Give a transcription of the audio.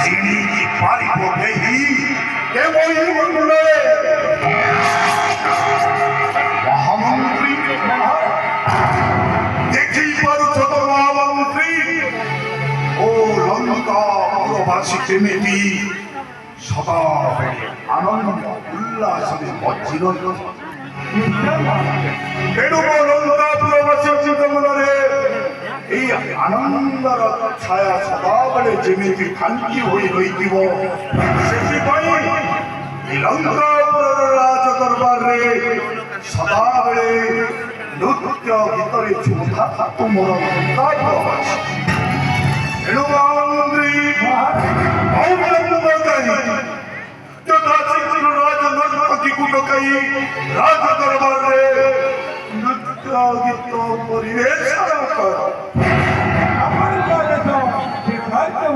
চিনিকি পারিব কেহি কেবল মন্ডলে মহামন্ত্রী দেখেই পারছ তো মহামন্ত্রী ও লঙ্কা পুরবাসী প্রেমেটি সদা আনন্দ উল্লাসে বজ্জির লঙ্কা পুরবাসী জীবନରେ এই আনন্দর ছায়া সদাବେଳେ ଯେମିତି ଖାଙ୍କି ହୋଇ ରହିଥିବ ସେଥିପାଇଁ এই ଲଙ୍କାପୁରର ରାଜ ଦରବାରରେ ସଦାବେଳେ ନୃତ୍ୟ ଗୀତରେ ଝୁମୁଥା ତୁମର ଲଙ୍କାପୁର ଅଛି। ଏଣୁ ମହାମନ୍ତ୍ରୀ ଯଥାଶୀଘ୍ର ରାଜ ନର୍ତ୍ତକୀକୁ ଡକାଇ ରାଜ ଦରବାରରେ ନୃତ୍ୟ ଗୀତ ପରିବେଷଣ କର। আমার কাছে তো ঠিক আছে